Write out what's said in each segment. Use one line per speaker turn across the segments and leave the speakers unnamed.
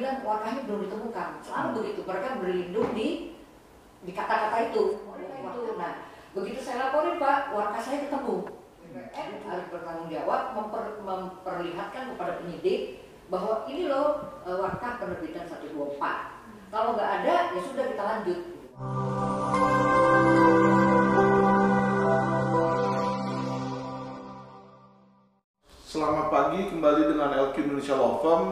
bilang warkahnya belum ditemukan. Selalu begitu, mereka berlindung di kata-kata itu. Nah, begitu saya laporin Pak, warkah saya ketemu. BPN harus bertanggung jawab, memperlihatkan kepada penyidik bahwa ini loh warkah penerbitan 124. Kalau nggak ada, ya sudah kita lanjut.
Selamat pagi, kembali dengan LQ Indonesia Law Firm.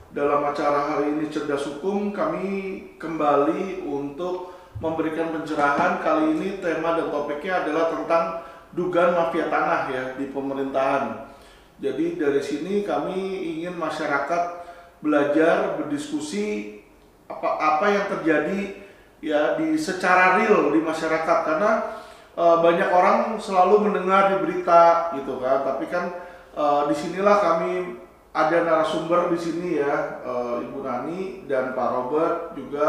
Dalam acara hari ini Cerdas Hukum, kami kembali untuk memberikan pencerahan. Kali ini tema dan topiknya adalah tentang dugaan mafia tanah ya di pemerintahan. Jadi dari sini kami ingin masyarakat belajar, berdiskusi apa yang terjadi ya secara real di masyarakat, karena banyak orang selalu mendengar di berita gitu kan, tapi kan disinilah kami ada narasumber di sini ya, Ibu Nani dan Pak Robert juga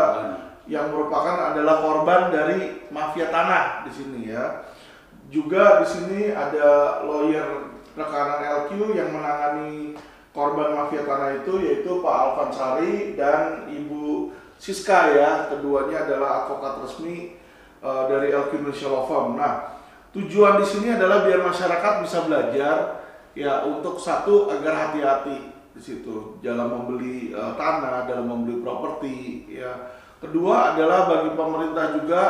yang merupakan adalah korban dari mafia tanah di sini ya. Juga di sini ada lawyer rekanan LQ yang menangani korban mafia tanah itu, yaitu Pak Alvansari dan Ibu Siska ya. Keduanya adalah advokat resmi dari LQ Indonesia Law Firm. Nah, tujuan di sini adalah biar masyarakat bisa belajar ya, untuk satu agar hati-hati di situ dalam membeli tanah, dalam membeli properti ya. Kedua adalah bagi pemerintah juga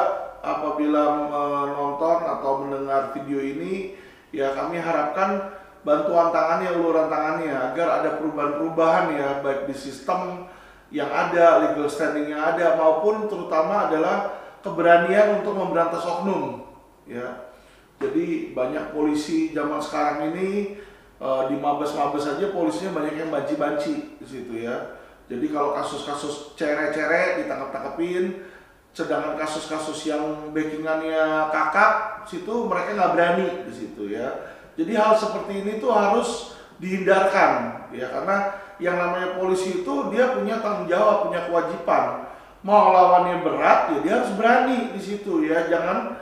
apabila menonton atau mendengar video ini ya, kami harapkan bantuan tangannya, uluran tangannya agar ada perubahan-perubahan ya, baik di sistem yang ada, legal standing yang ada, maupun terutama adalah keberanian untuk memberantas oknum ya. Jadi banyak polisi zaman sekarang ini di mabes-mabes saja polisinya banyak yang banci-banci di situ ya. Jadi kalau kasus-kasus cere-cere ditangkap-tangkepin, sedangkan kasus-kasus yang backingannya kakak situ mereka nggak berani di situ ya. Jadi hal seperti ini tuh harus dihindarkan ya, karena yang namanya polisi itu dia punya tanggung jawab, punya kewajiban. Mau lawannya berat ya dia harus berani di situ ya. Jangan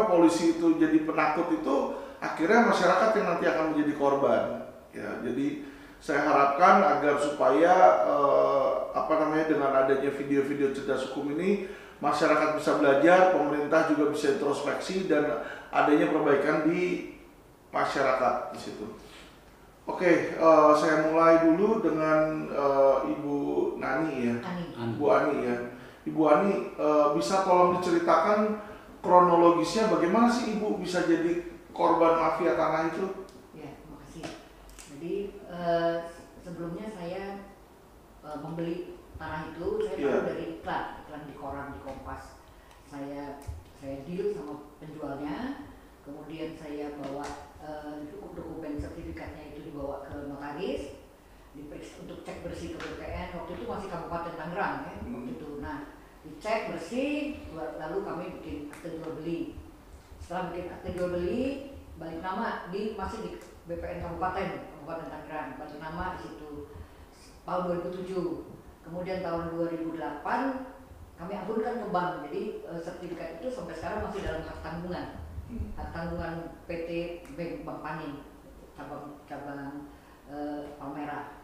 polisi itu jadi penakut, itu akhirnya masyarakat yang nanti akan menjadi korban ya. Jadi saya harapkan agar supaya dengan adanya video-video cerdas hukum ini masyarakat bisa belajar, pemerintah juga bisa introspeksi dan adanya perbaikan di masyarakat di situ. Oke, saya mulai dulu dengan Ibu Nani ya. Bu Ani ya. Ibu Ani, bisa tolong diceritakan kronologisnya bagaimana sih Ibu bisa jadi korban mafia tanah itu?
Ya, terima kasih. Jadi sebelumnya saya membeli tanah itu, saya tahu dari iklan di koran, di Kompas. Saya deal sama penjualnya, kemudian saya bawa dokumen sertifikatnya itu dibawa ke notaris, diperiksa untuk cek bersih ke BPN. Waktu itu masih Kabupaten Tangerang ya, waktu itu. Nah, dicek bersih, lalu kami bikin akte jual beli. Setelah bikin akte jual beli, balik nama masih di BPN Kabupaten Tangerang, balik nama di situ tahun 2007. Kemudian tahun 2008 kami akunkan ke bank, jadi sertifikat itu sampai sekarang masih dalam hak tanggungan PT Bank Panin cabang Palmerah.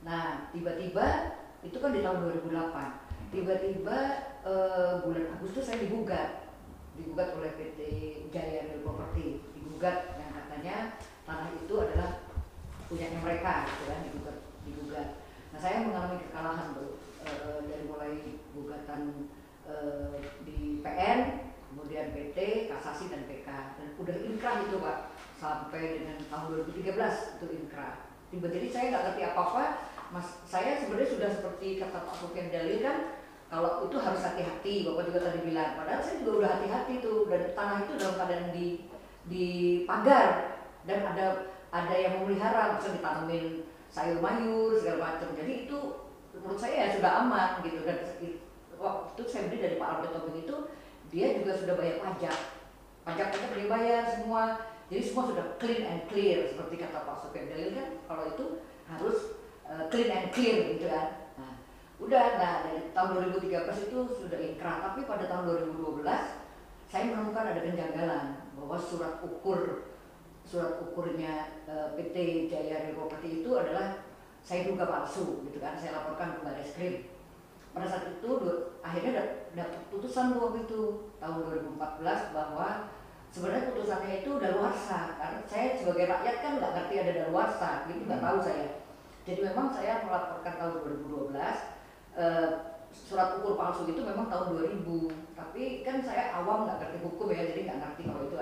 Nah, tiba-tiba itu kan di tahun 2008, tiba-tiba bulan Agustus saya digugat oleh PT Jaya Real Property, digugat yang katanya tanah itu adalah punyanya mereka, gitu kan, digugat. Nah, saya mengalami kekalahan dari mulai gugatan di PN, kemudian PT, kasasi dan PK, dan udah inkrah itu Pak, sampai dengan tahun 2013 itu inkrah. Jadi saya nggak ngerti apa-apa, saya sebenarnya sudah seperti kata Pak Sofian Jalil kan, kalau itu harus hati-hati, Bapak juga tadi bilang. Padahal saya juga udah hati-hati tuh, dan tanah itu dalam keadaan dipagar dan ada yang memelihara, bisa ditanamin sayur mayur segala macam. Jadi itu menurut saya ya sudah aman gitu. Dan waktu itu saya beli dari Pak Albert Tobing itu, dia juga sudah bayar pajaknya dia bayar semua. Jadi semua sudah clean and clear, seperti kata Pak Sofian Jalil kan, kalau itu harus clean and clear gitu kan. Dari tahun 2013 itu sudah inkrah, tapi pada tahun 2012 saya menemukan ada kejanggalan bahwa surat ukurnya PT Jaya Real Property itu adalah saya duga palsu gitu kan, saya laporkan ke Barreskrim. Pada saat itu akhirnya dapat putusan waktu itu tahun 2014 bahwa sebenarnya putusannya itu daluarsa, karena saya sebagai rakyat kan nggak ngerti ada daluarsa, gitu nggak tahu saya. Jadi memang saya melaporkan tahun 2012, surat ukur palsu itu memang tahun 2000, tapi kan saya awam nggak ngerti hukum ya, jadi nggak ngerti kalau itu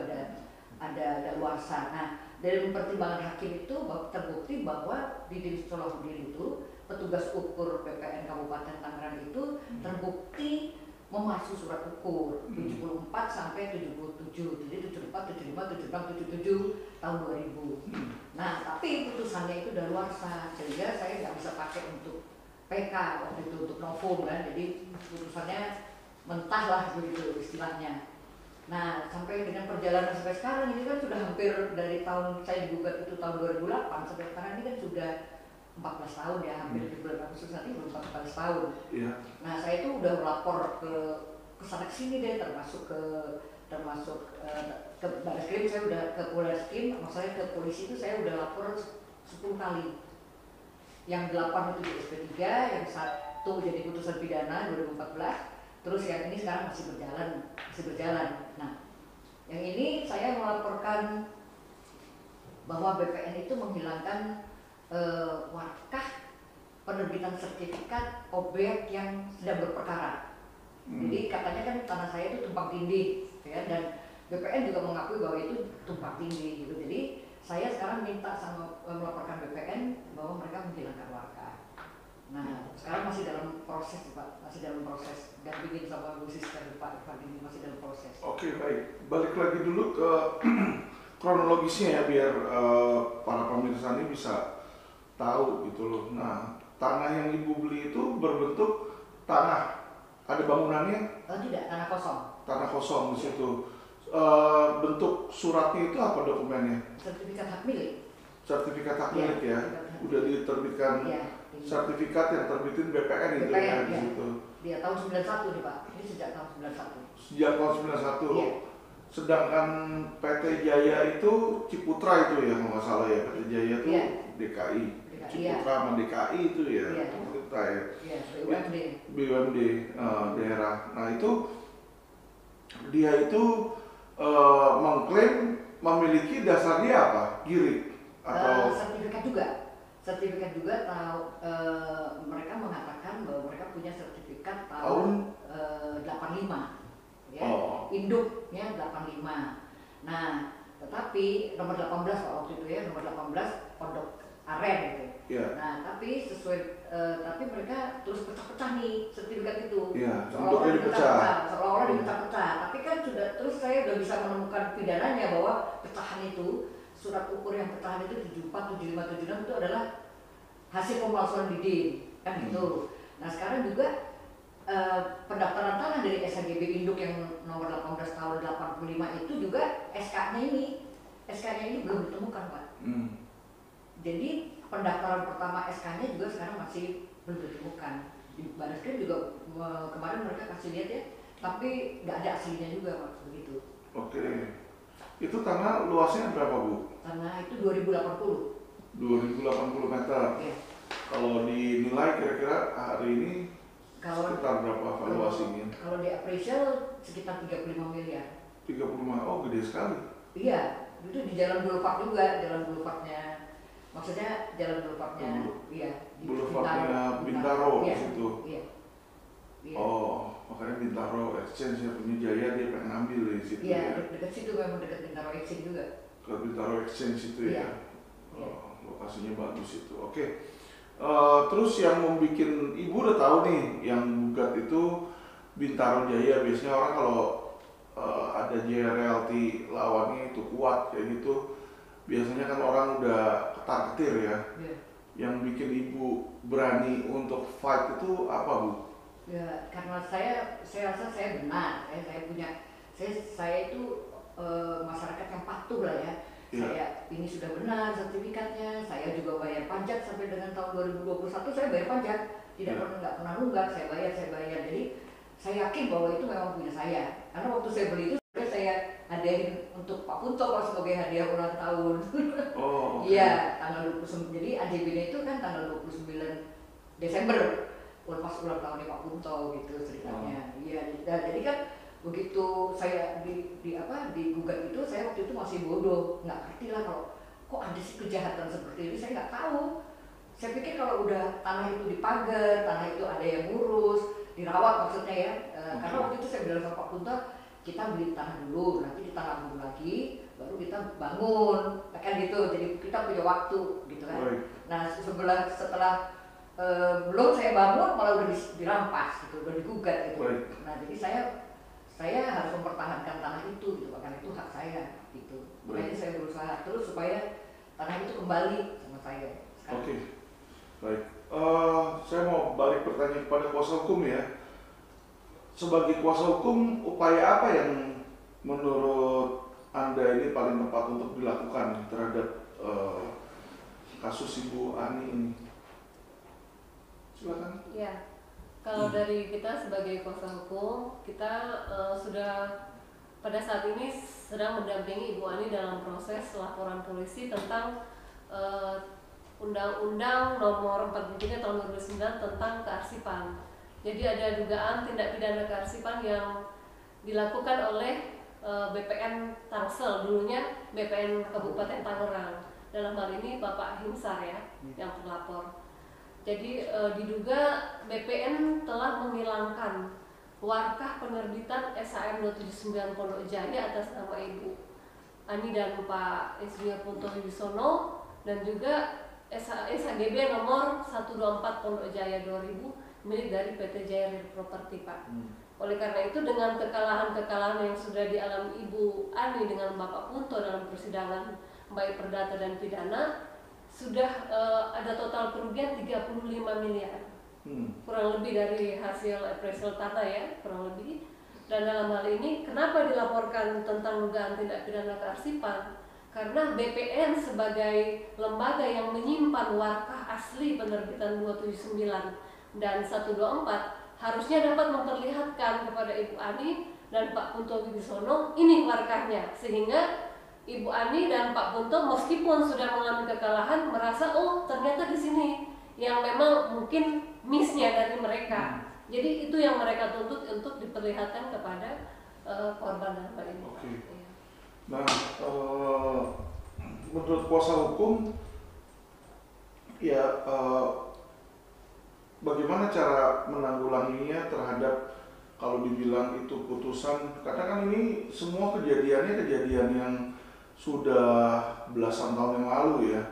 ada daluarsa. Nah, dari pertimbangan hakim itu terbukti bahwa Didin Solahuddin itu petugas ukur BPN Kabupaten Tangerang itu terbukti memalsu surat ukur 74 sampai 77, jadi 74, 75, 76, 77 tahun 2000. Nah, tapi putusannya itu daluarsa, sehingga saya nggak bisa pakai untuk PK waktu itu, untuk novum kan, jadi putusannya mentah lah begitu istilahnya. Nah, sampai dengan perjalanan sampai sekarang ini kan sudah hampir dari tahun saya digugat itu tahun 2008 sampai sekarang ini kan sudah 14 tahun ya, hampir di bulan Agustus nanti belum 14 tahun.
Iya.
Nah, saya itu udah melapor ke sana sini deh, termasuk ke Barreskrim, saya udah ke Polreskrim, maksudnya ke polisi itu saya udah lapor 10 kali. Yang 8 itu di SP3, yang 1 jadi putusan pidana 2014. Terus yang ini sekarang masih berjalan. Nah, yang ini saya melaporkan bahwa BPN itu menghilangkan warkah penerbitan sertifikat objek yang sedang berperkara. Jadi katanya kan tanah saya itu tumpang tindih, ya, dan BPN juga mengakui bahwa itu tumpang tindih gitu. Jadi saya sekarang minta melaporkan BPN bahwa mereka menghilangkan warkah. Nah, sekarang masih dalam proses Pak, masih dalam proses, dan bikin sama Bu Sister Pak Irfan ini masih dalam proses.
Oke, baik. Balik lagi dulu ke kronologisnya ya, biar para pemirsa ini bisa tahu gitu loh. Nah, tanah yang Ibu beli itu berbentuk tanah, ada bangunannya?
Tidak, tanah kosong.
Tanah kosong di situ. Bentuk suratnya itu apa dokumennya?
Sertifikat hak milik.
Sertifikat hak milik ya, udah diterbitkan.
Ya.
Sertifikat yang terbitin BPN itu ya di situ.
Dia tahun 91 nih Pak. Ini sejak tahun 91.
Sejak tahun 91.
Iya.
Sedangkan PT Jaya itu Ciputra itu ya, kalau nggak salah ya, PT Jaya itu
iya.
DKI. Ciputra
Iya.
sama DKI itu ya,
Iya.
Ciputra ya.
Iya, BUMD.
BUMD daerah. Nah itu dia itu mengklaim memiliki dasarnya apa? Girik atau
sertifikat juga tahu, mereka mengatakan bahwa mereka punya sertifikat tahun 85 ya. Induknya 85. Nah, tetapi nomor 18 Pak waktu itu ya, nomor 18 Pondok Aren gitu.
Yeah.
Nah, tapi tapi mereka terus pecah-pecah nih sertifikat itu.
Yeah,
seolah-olah dipecah-pecah. Tapi kan terus saya udah bisa menemukan pidananya bahwa pecahan itu, surat ukur yang pecahan itu 74, 75, 76 itu adalah hasil pemalsuan Didin, kan gitu. Nah, sekarang juga pendaftaran tanah dari SHGB Induk yang nomor 18 tahun 85 itu juga SK-nya ini belum ditemukan Pak. Jadi pendaftaran pertama SK-nya juga sekarang masih belum ditemukan. Di Barreskrim juga kemarin mereka kasih lihat ya, tapi nggak ada aslinya juga Pak, begitu.
Oke. Itu tanah luasnya berapa Bu?
Tanah itu 2080.
2080 meter.
Ya.
Kalau dinilai kira-kira hari ini sekitar berapa valuasinya?
Kalau di appraisal sekitar 35 miliar.
35, oh gede sekali.
Iya, itu di Jalan Boulevard juga, Jalan Boulevardnya. Maksudnya Jalan Boulevardnya, iya.
Boulevardnya Bintaro
iya,
situ.
Iya.
Oh, makanya Bintaro Exchange ya, punya Jaya dia pengen ambil di situ.
Iya,
ya.
dekat situ memang dekat Bintaro Exchange juga.
Ke Bintaro Exchange itu
iya.
Ya. Oh, lokasinya bagus itu. Oke. Terus yang membuat Ibu udah tahu nih, yang gugat itu Bintaro Jaya. Biasanya orang kalau ada Jaya Realty lawannya itu kuat kayak gitu, biasanya kan orang udah ketar-ketir ya.
Yeah.
Yang bikin Ibu berani untuk fight itu apa Bu?
Ya, karena saya rasa saya benar. Saya itu masyarakat yang patuh lah ya.
Yeah.
Saya ini sudah benar sertifikatnya. Saya juga bayar pajak sampai dengan tahun 2021 saya bayar pajak. Nggak pernah nunggak. Saya bayar. Jadi saya yakin bahwa itu memang punya saya. Karena waktu saya beli itu saya saya hadiahin untuk Pak Punto kalau sebagai hadiah ulang tahun.
Oh,
Iya, tanggal 29. Jadi AJB-nya itu kan tanggal 29 Desember, pas ulang tahunnya Pak Punto gitu ceritanya. Iya, jadi kan begitu saya digugat itu, saya waktu itu masih bodoh, nggak ngerti lah kalau kok ada sih kejahatan seperti ini, saya nggak tahu. Saya pikir kalau udah tanah itu dipagar, tanah itu ada yang ngurus, dirawat maksudnya ya. Karena waktu itu saya bilang sama Pak Punto, kita beli tanah dulu, nanti kita nabung lagi, baru kita bangun, kan gitu. Jadi kita punya waktu gitu kan. Nah setelah belum saya bangun malah udah dirampas gitu, udah digugat gitu. Nah jadi saya harus mempertahankan tanah itu gitu, karena itu hak saya gitu. Makanya saya berusaha terus supaya tanah itu kembali sama saya.
Oke, baik. Saya mau balik bertanya kepada kuasa hukum ya. Sebagai kuasa hukum, upaya apa yang menurut Anda ini paling tepat untuk dilakukan terhadap kasus Ibu Ani ini? Silakan.
Ya, kalau dari kita sebagai kuasa hukum, kita sudah pada saat ini sedang mendampingi Ibu Ani dalam proses laporan polisi tentang Undang-Undang Nomor 43 Tahun 2009 tentang kearsipan. Jadi ada dugaan tindak pidana kearsipan yang dilakukan oleh BPN Tangsel, dulunya BPN Kabupaten Tangerang. Dalam hal ini Bapak Himsar ya, yang terlapor. Jadi diduga BPN telah menghilangkan warkah penerbitan SHM 279 Pondok Jaya atas nama Ibu Ani dan Pak Insinyur Punto Wibisono, dan juga SHGB nomor 124 Pondok Jaya 2000 milik dari PT Jaya Real Property, Pak. Oleh karena itu, dengan kekalahan-kekalahan yang sudah dialami Ibu Ani dengan Bapak Punto dalam persidangan baik perdata dan pidana, sudah ada total kerugian 35 miliar. Kurang lebih dari hasil appraisal tanah ya, kurang lebih. Dan dalam hal ini, kenapa dilaporkan tentang dugaan tindak pidana kearsipan? Karena BPN sebagai lembaga yang menyimpan warkah asli penerbitan 279 dan 124 harusnya dapat memperlihatkan kepada Ibu Ani dan Pak Punto Wibisono ini warkahnya, sehingga Ibu Ani dan Pak Punto meskipun sudah mengalami kekalahan merasa oh ternyata di sini yang memang mungkin missnya dari mereka. Jadi itu yang mereka tuntut untuk diperlihatkan kepada korban dalam hal ini.
Oke. Nah, menurut kuasa hukum ya bagaimana cara menanggulanginya terhadap kalau dibilang itu putusan, karena kan ini semua kejadiannya kejadian yang sudah belasan tahun yang lalu ya.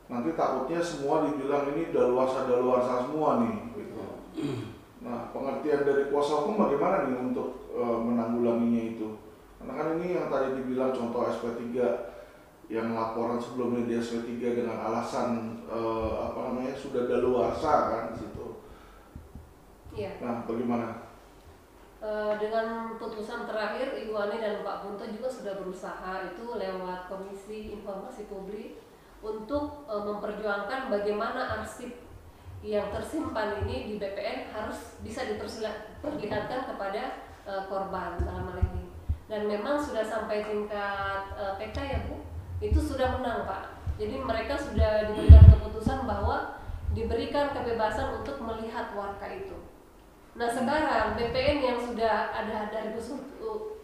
Nanti takutnya semua dibilang ini daluarsa semua nih gitu. Nah, pengertian dari kuasa hukum bagaimana nih untuk menanggulanginya itu? Karena kan ini yang tadi dibilang contoh SP3 yang laporan sebelumnya di SP3 dengan alasan sudah daluarsa kan di situ.
Iya.
Nah, bagaimana?
Dengan putusan terakhir Ibu Ani dan Pak Punto juga sudah berusaha itu lewat Komisi Informasi Publik untuk memperjuangkan bagaimana arsip yang tersimpan ini di BPN harus bisa diperlihatkan kepada korban dalam hal ini. Dan memang sudah sampai tingkat PK ya Bu, itu sudah menang Pak. Jadi mereka sudah diberikan keputusan bahwa diberikan kebebasan untuk melihat warkah itu. Nah sekarang BPN yang sudah ada dari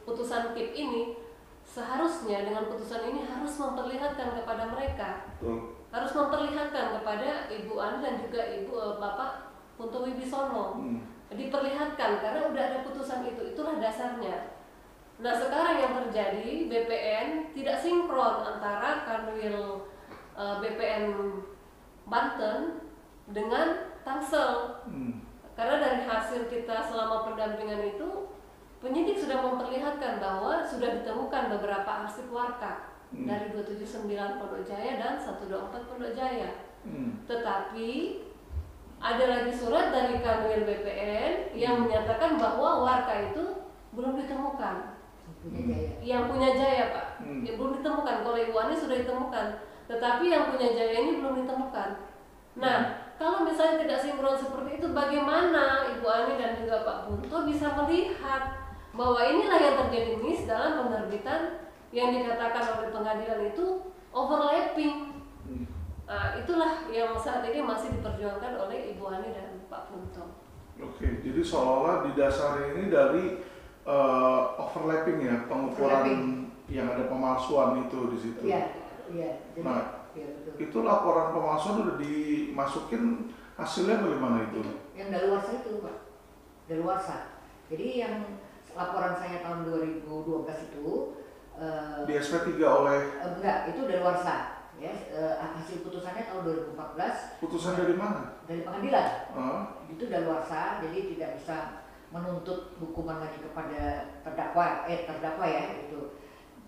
putusan KIP ini seharusnya dengan putusan ini harus memperlihatkan kepada mereka, harus memperlihatkan kepada Ibu Ani dan juga Bapak Punto Wibisono, diperlihatkan karena udah ada putusan itu, itulah dasarnya. Nah sekarang yang terjadi BPN tidak sinkron antara Kanwil BPN Banten dengan Tangsel. Karena dari hasil kita selama pendampingan itu, penyidik sudah memperlihatkan bahwa sudah ditemukan beberapa arsip warkah dari 279 Pondok Jaya dan 124 Pondok Jaya. Tetapi ada lagi surat dari Kanwil BPN yang menyatakan bahwa warkah itu belum ditemukan. Yang punya Jaya Pak, belum ditemukan. Kalau Ibu Ani sudah ditemukan, tetapi yang punya Jaya ini belum ditemukan. Nah, kalau misalnya tidak sinkron seperti itu, bagaimana Ibu Ani dan juga Pak Punto bisa melihat bahwa inilah yang terjadi miss dalam penerbitan yang dikatakan oleh pengadilan itu overlapping. Nah, itulah yang saat ini masih diperjuangkan oleh Ibu Ani dan Pak Punto.
Oke, jadi seolah-olah didasari ini dari overlapping ya, pengukuran yang ada pemalsuan itu di situ.
Iya. Jadi,
Nah,
betul.
itu laporan pemalsuan udah dimasukin, hasilnya bagaimana itu?
Yang daluarsa itu Pak, daluarsa. Jadi yang laporan saya tahun 2012 itu
Di SP3 oleh
enggak, itu daluarsa. Ya, hasil putusannya tahun 2014.
putusan dari mana?
Dari pengadilan. Itu daluarsa, jadi tidak bisa menuntut hukuman lagi kepada terdakwa ya itu.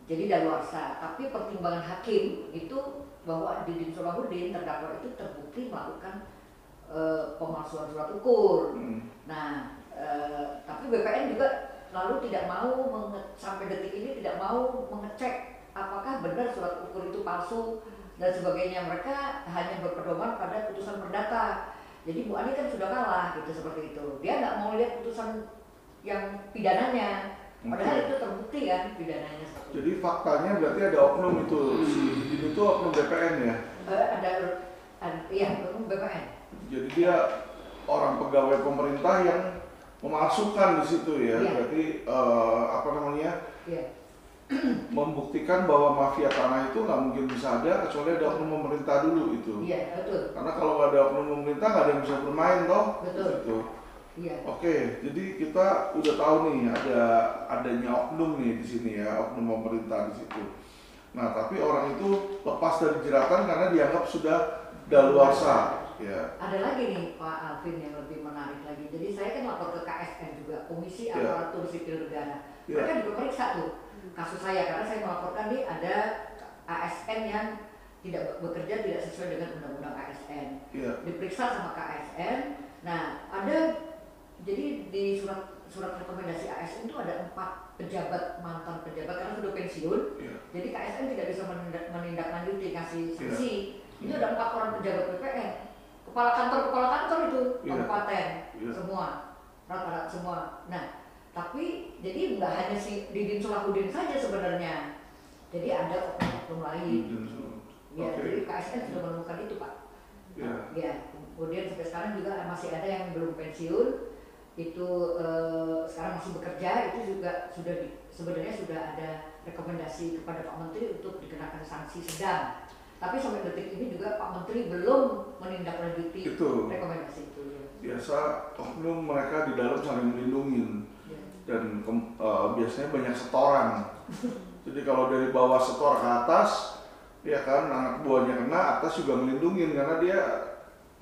Jadi daluarsa, tapi pertimbangan hakim itu bahwa Didin Solahuddin terdakwa itu terbukti melakukan pemalsuan surat ukur. Nah, tapi BPN juga lalu tidak mau sampai detik ini tidak mau mengecek apakah benar surat ukur itu palsu dan sebagainya. Mereka hanya berpedoman pada putusan perdata. Jadi Bu Ani kan sudah kalah gitu seperti itu. Dia nggak mau lihat putusan yang pidananya. Padahal itu terbukti kan pidananya.
Jadi faktanya berarti ada oknum itu, si Didin itu oknum BPN ya?
Iya, oknum BPN.
Jadi dia orang pegawai pemerintah yang memasukkan di situ ya, berarti membuktikan bahwa mafia tanah itu nggak mungkin bisa ada kecuali ada oknum pemerintah dulu itu.
Iya, betul.
Karena kalau nggak ada oknum pemerintah nggak ada yang bisa bermain toh.
Betul.
Gitu.
Iya.
Oke, jadi kita udah tahu nih adanya oknum nih di sini ya, oknum pemerintah di situ. Nah, tapi orang itu lepas dari jeratan karena dianggap sudah daluarsa. Ya.
Ada lagi nih Pak Alvin yang lebih menarik lagi. Jadi saya kan lapor ke KSN juga, Komisi Aparatur Sipil Negara. Mereka juga periksa tuh kasus saya karena saya melaporkan nih ada ASN yang tidak bekerja tidak sesuai dengan undang-undang ASN. Diperiksa sama KSN. Nah, ada jadi di surat rekomendasi ASN itu ada 4 pejabat, mantan pejabat karena sudah pensiun. Jadi KSN tidak bisa menindaklanjuti kasih sanksi. Ini ada 4 orang pejabat BPN. Kepala kantor itu kabupaten semua, rata-rata semua. Nah, tapi jadi nggak hanya si Didin Solahuddin saja sebenarnya. Jadi ada oknum lain. Ya, jadi KSN sudah menemukan itu Pak. Ya, kemudian sampai sekarang juga masih ada yang belum pensiun. Itu sekarang masih bekerja. Itu juga sebenarnya sudah ada rekomendasi kepada Pak Menteri untuk dikenakan sanksi sedang. Tapi sampai detik ini juga Pak Menteri belum menindaklanjuti rekomendasi itu.
Biasa oknum mereka di dalam saling melindungi dan biasanya banyak setoran. Jadi kalau dari bawah setor ke atas, ya kan anak buahnya kena, atas juga melindungi karena dia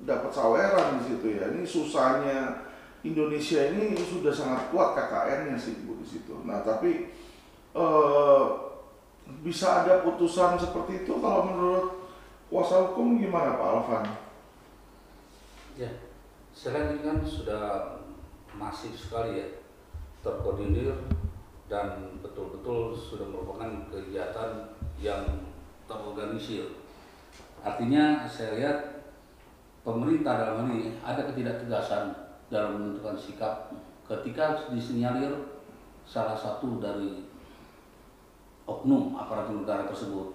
dapat saweran di situ ya. Ini susahnya Indonesia ini sudah sangat kuat KKN-nya sih Bu di situ. Nah tapi bisa ada putusan seperti itu kalau menurut kuasa hukum gimana Pak Alvan?
Ya, selain ini kan sudah masif sekali ya, terkoordinir dan betul-betul sudah merupakan kegiatan yang terorganisir. Artinya saya lihat pemerintah dalam hal ini ada ketidaktegasan dalam menentukan sikap ketika disinyalir salah satu dari oknum aparatur negara tersebut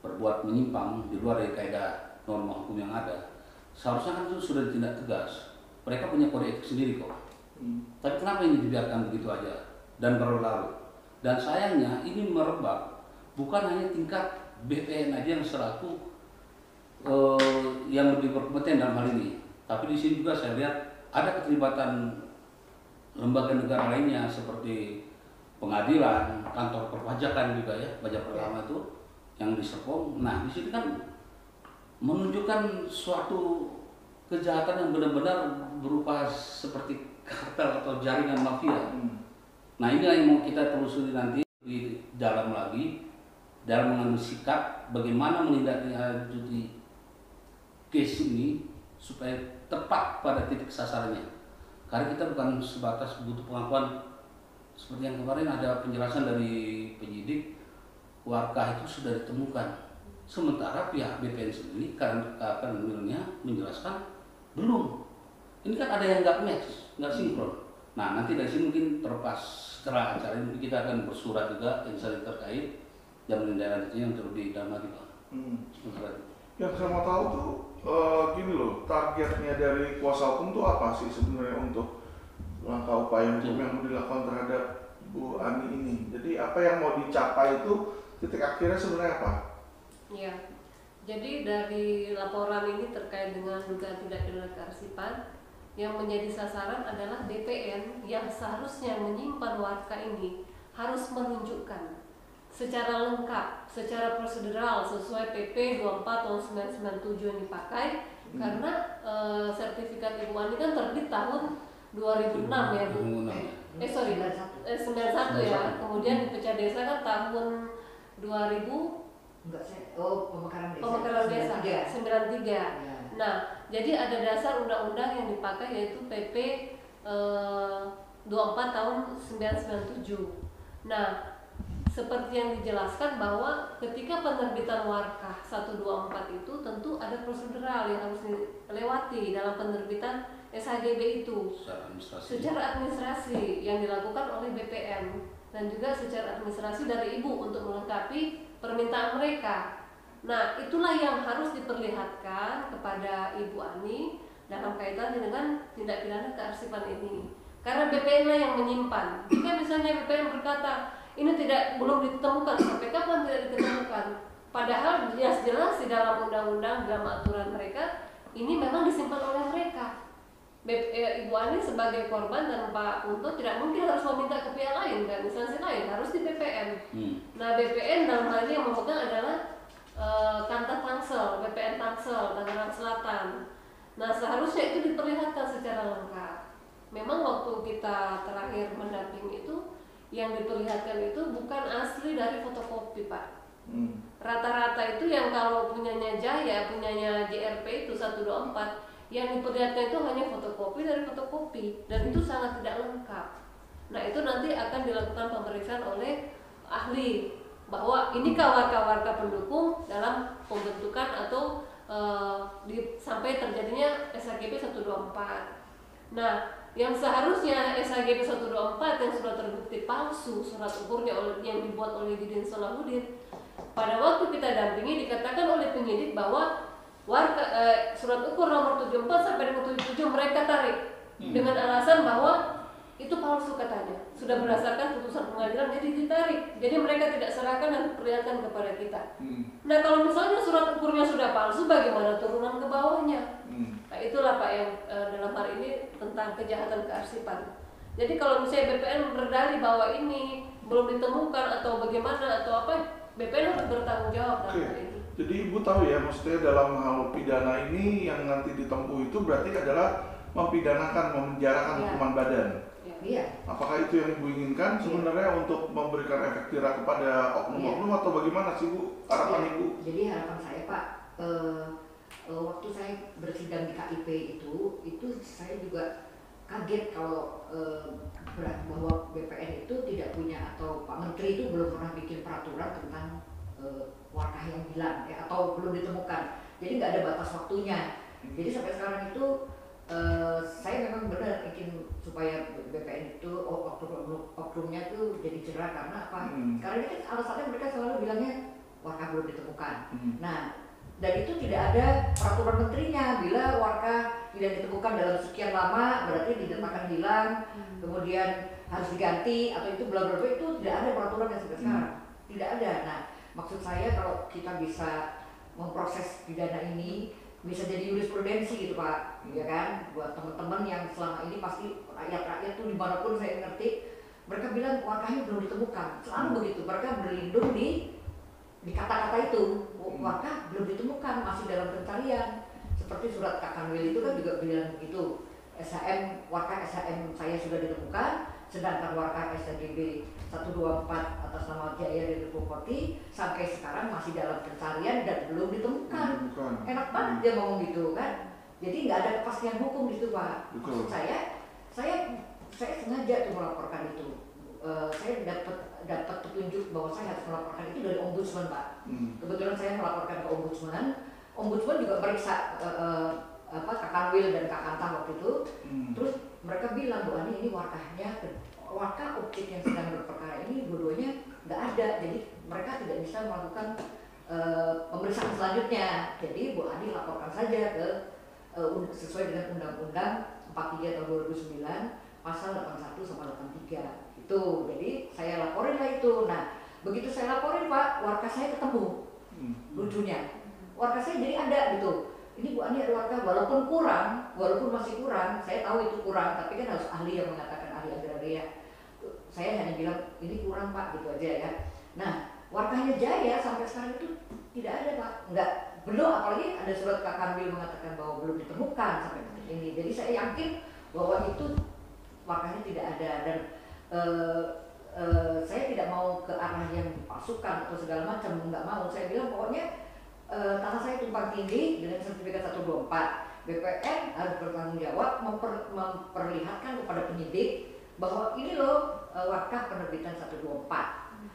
berbuat menyimpang di luar dari kaidah norma hukum yang ada. Seharusnya kan itu sudah ditindak tegas. Mereka punya kode etik sendiri kok. Tapi kenapa ini dibiarkan begitu aja dan berlarut? Dan sayangnya ini merebak bukan hanya tingkat BPN aja yang selaku yang lebih berkompeten dalam hal ini, tapi di sini juga saya lihat ada keterlibatan lembaga negara lainnya seperti pengadilan, kantor perpajakan juga ya, pajak pertama itu yang di Serpong. Nah di sini kan menunjukkan suatu kejahatan yang benar-benar berupa seperti kartel atau jaringan mafia. Nah inilah yang mau kita telusuri nanti di dalam lagi dalam mengambil sikap bagaimana menindaklanjuti case ini supaya tepat pada titik sasarannya. Karena kita bukan sebatas butuh pengakuan seperti yang kemarin ada penjelasan dari penyidik, warga itu sudah ditemukan. Sementara pihak BPN sendiri kanwilnya menjelaskan belum. Ini kan ada yang nggak match, nggak sinkron. Nah, nanti dari sini mungkin terlepas setelah acara ini kita akan bersurat juga instansi terkait dan menindaklanjuti yang terlebih dalam lagi Pak. Surat.
Yang saya mau tahu tuh gini loh, targetnya dari kuasa hukum tuh apa sih sebenarnya untuk langkah upaya hukum yang mau dilakukan terhadap Bu Ani ini? Jadi apa yang mau dicapai itu titik akhirnya sebenarnya apa?
Ya, jadi dari laporan ini terkait dengan dugaan tindak pidana kearsipan, yang menjadi sasaran adalah BPN yang seharusnya menyimpan warka ini harus menunjukkan secara lengkap, secara prosedural sesuai PP 24 tahun 1997 yang dipakai, karena sertifikat Ibu Ani kan terbit tahun 2006 ya Bu. 91 ya. Kemudian di Pecah Desa kan tahun 2000.
Enggak, pemekaran desa.
Pemekaran desa 93.
Ya.
Nah, jadi ada dasar undang-undang yang dipakai yaitu PP 24 tahun 1997. Nah, seperti yang dijelaskan bahwa ketika penerbitan warkah 124 itu tentu ada prosedural yang harus dilewati dalam penerbitan SHGB itu secara administrasi yang dilakukan oleh BPN dan juga secara administrasi dari Ibu untuk melengkapi permintaan mereka. Nah, itulah yang harus diperlihatkan kepada Ibu Ani dalam kaitan dengan tindak pidana kearsipan ini. Karena BPN lah yang menyimpan. Jika misalnya BPN berkata ini belum ditemukan, sampai kapan tidak ditemukan? Padahal jelas-jelas di dalam undang-undang, dalam aturan mereka, ini memang disimpan oleh mereka. Ibu Ani sebagai korban dan Pak Punto tidak mungkin harus meminta ke pihak lain dan instansi lain, harus di BPN. Nah, BPN dalam hal ini yang memegang adalah Kantor Tangsel, BPN Tangsel, Tangerang Selatan. Nah, seharusnya itu diperlihatkan secara lengkap. Memang waktu kita terakhir mendampingi itu, yang diperlihatkan itu bukan asli dari fotokopi Pak. Rata-rata itu yang kalau punyanya Jaya, punyanya JRP itu 124, yang diperlihatkan itu hanya fotokopi dari fotokopi, dan itu sangat tidak lengkap. Nah, itu nanti akan dilakukan pemeriksaan oleh ahli bahwa inikah warka-warka pendukung dalam pembentukan atau sampai terjadinya SHGB 124. Nah, yang seharusnya SHGB 124 yang sudah terbukti palsu surat ukurnya yang dibuat oleh Didin Salahuddin, pada waktu kita dampingi dikatakan oleh penyidik bahwa surat ukur nomor 74 sampai dengan 77 mereka tarik dengan alasan bahwa itu palsu katanya, sudah berdasarkan putusan pengadilan jadi ditarik, jadi mereka tidak serahkan dan perlihatkan kepada kita. Nah, kalau misalnya surat ukurnya sudah palsu, bagaimana turunan ke bawahnya? Nah, itulah Pak yang dalam hal ini tentang kejahatan kearsipan. Jadi kalau misalnya BPN berdalih bahwa ini belum ditemukan atau bagaimana atau apa, BPN harus bertanggung jawab dalam hal ini.
Jadi Ibu tahu ya, maksudnya dalam hal pidana ini yang nanti ditempuh itu berarti adalah mempidanakan, memenjarakan hukuman badan.
Iya.
Apakah itu yang Ibu inginkan sebenarnya untuk memberikan efek jerah kepada oknum-oknum atau bagaimana sih Bu harapan Ibu?
Jadi harapan saya Pak, waktu saya bersidang di KIP itu saya juga kaget kalau bahwa BPN itu tidak punya, atau Pak Menteri itu belum pernah bikin peraturan tentang warkah yang hilang ya, atau belum ditemukan. Jadi nggak ada batas waktunya. Jadi sampai sekarang itu saya memang benar ingin supaya BPN itu oknumnya itu jadi jerah, karena apa? Karena ini kan alasannya mereka selalu bilangnya warkah belum ditemukan. Nah, dan itu tidak ada peraturan menterinya. Bila warkah tidak ditemukan dalam sekian lama berarti dinyatakan hilang, kemudian harus diganti atau itu bla bla bla, itu tidak ada peraturan yang sampai sekarang. Tidak ada. Nah, maksud saya kalau kita bisa memproses pidana ini bisa jadi jurisprudensi gitu Pak, ya kan, buat teman-teman yang selama ini pasti rakyat-rakyat tuh dimanapun saya ngerti, mereka bilang warkahnya belum ditemukan, selalu begitu, mereka berlindung di kata-kata itu, warkah belum ditemukan, masih dalam pencarian, seperti surat Kak Kanwil itu kan juga bilang begitu, warkah SHM saya sudah ditemukan, sedangkan warkah SHGB 124 atas nama Jaya dari Pupoti sampai sekarang masih dalam pencarian dan belum ditemukan. Enak banget dia ngomong gitu kan. Jadi nggak ada kepastian hukum gitu Pak. Maksud saya sengaja tuh melaporkan itu. Saya dapat petunjuk bahwa saya harus melaporkan itu dari Ombudsman Pak. Kebetulan saya melaporkan ke Ombudsman. Ombudsman juga meriksa Kak Kanwil dan Kak Kanta waktu itu. Terus mereka bilang, Bu Ani ini warkahnya, warkah objek yang sedang berperkara ini dua-duanya nggak ada, jadi mereka tidak bisa melakukan pemeriksaan selanjutnya. Jadi Bu Ani laporkan saja ke sesuai dengan Undang-Undang 43 tahun 2009 pasal 81 sama 83 itu. Jadi saya laporin lah itu. Nah begitu saya laporin Pak, warkah saya ketemu. Lucunya warkah saya jadi ada gitu. Ini Bu Ani ada warkah, walaupun kurang, walaupun masih kurang, saya tahu itu kurang, tapi kan harus ahli yang mengatakan, ahli agraria. Saya hanya bilang ini kurang Pak, gitu aja ya. Nah warkahnya Jaya sampai sekarang itu tidak ada Pak, enggak, belum, apalagi ada surat Kak Kanwil mengatakan bahwa belum ditemukan sampai detik ini. Jadi saya yakin bahwa itu warkahnya tidak ada, dan saya tidak mau ke arah yang dipalsukan atau segala macam, nggak mau. Saya bilang pokoknya tanah saya tumpang tindih dengan sertifikat 124. BPN harus bertanggung jawab memperlihatkan kepada penyidik bahwa ini loh warkah penerbitan 124.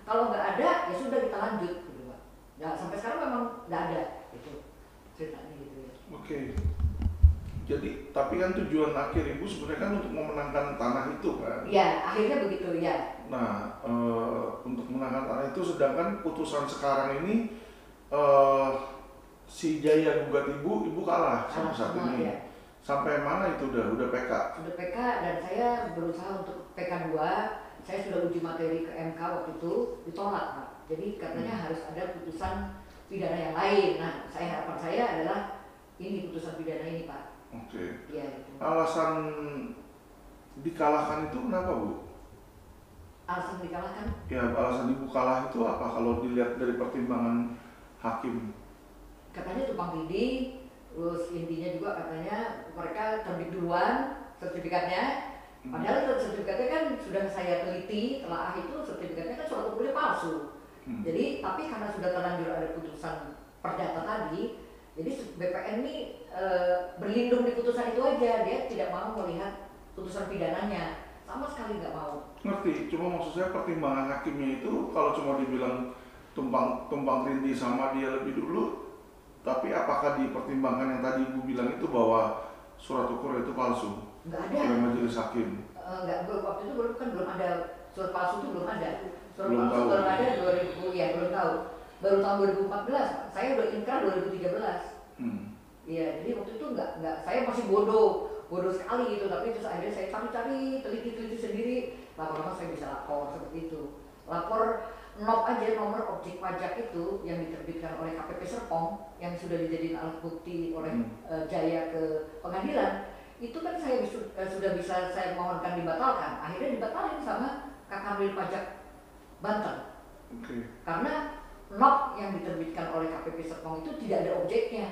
Kalau nggak ada ya sudah kita lanjut gitu Pak. Nah, sampai sekarang memang nggak ada itu ceritanya gitu ya.
Oke. Jadi tapi kan tujuan akhir Ibu sebenarnya kan untuk memenangkan tanah itu kan?
Ya akhirnya begitu ya.
Nah untuk memenangkan tanah itu, sedangkan putusan sekarang ini si Jaya gugat Ibu kalah sampai saat ini.
Ya.
Sampai mana itu udah PK?
Sudah PK, dan saya berusaha untuk PK 2. Saya sudah uji materi ke MK waktu itu, ditolak Pak. Jadi katanya harus ada putusan pidana yang lain. Nah, harapan saya adalah ini putusan pidana ini Pak.
Oke.
Iya itu.
Alasan dikalahkan itu kenapa Bu?
Alasan dikalahkan?
Ya alasan Ibu kalah itu apa kalau dilihat dari pertimbangan hakim?
Katanya tumpang tindih, terus intinya juga katanya mereka terbit duluan sertifikatnya. Padahal sertifikatnya kan sudah saya teliti, telah itu sertifikatnya kan suatu kuliah palsu. Jadi tapi karena sudah terlanjur ada putusan perdata tadi, jadi BPN ini berlindung di putusan itu aja, dia tidak mau melihat putusan pidananya, sama sekali nggak mau.
Ngerti, cuma maksud saya pertimbangan hakimnya itu kalau cuma dibilang tumpang tindih sama dia lebih dulu, tapi apakah dipertimbangkan yang tadi Ibu bilang itu bahwa surat ukur itu palsu?
Nggak ada.
Oleh majelis hakim?
Nggak, waktu itu belum ada, surat palsu itu belum ada. Surat
Belum
palsu
tahu.
baru ada 2000, ya belum tahu. Baru tahun 2014, saya udah inkrar 2013. Iya, jadi waktu itu nggak, saya masih bodoh sekali gitu. Tapi terus akhirnya saya cari-cari, teliti sendiri. Lama-lama saya bisa lapor seperti itu. Lapor NOP aja, nomor objek pajak itu yang diterbitkan oleh KPP Serpong, yang sudah dijadikan alat bukti oleh Jaya ke pengadilan. Itu kan saya sudah bisa saya mohonkan dibatalkan. Akhirnya dibatalkan sama Kak Kanwil Pajak Banten. Karena NOP yang diterbitkan oleh KPP Serpong itu tidak ada objeknya.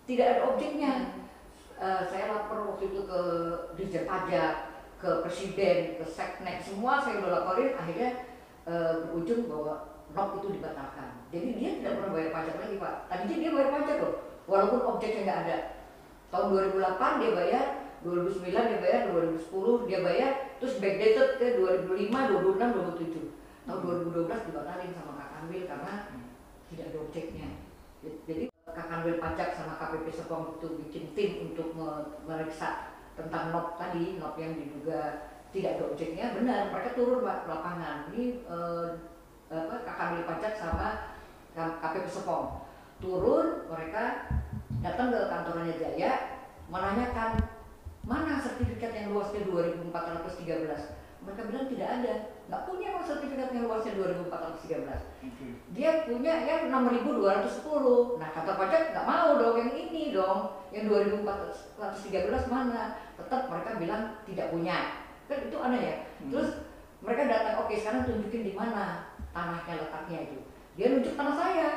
Tidak ada objeknya. Saya lapor waktu itu ke Dirjen Pajak, ke Presiden, ke Seknek, semua saya udah laporin. Akhirnya berujung bahwa NOP itu dibatalkan. Jadi dia tidak pernah bayar pajak lagi Pak. Tadinya dia bayar pajak loh, walaupun objeknya nggak ada. Tahun 2008 dia bayar, 2009 dia bayar, 2010 dia bayar, terus backdated ke 2005, 2006, 2007. Tahun 2012 dibatalin sama Kak Kanwil karena tidak ada objeknya. Jadi Kak Kanwil Pajak sama KPP Serpong itu bikin tim untuk memeriksa tentang NOP tadi, NOP yang diduga tidak ada objeknya. Benar, mereka turun Pak ke lapangan. Ini Kak Kanwil Pajak sama KPP Serpong turun, mereka datang ke kantornya Jaya, menanyakan mana sertifikat yang luasnya 2413. Mereka bilang tidak ada, nggak punya kok sertifikat yang luasnya 2413. Dia punya yang 6210. Nah kata pajak nggak mau dong yang ini dong, yang 2413 mana? Tetap mereka bilang tidak punya. Kan itu aneh ya. Terus mereka datang, oke sekarang tunjukin di mana tanahnya letaknya itu. Dia nunjuk tanah saya.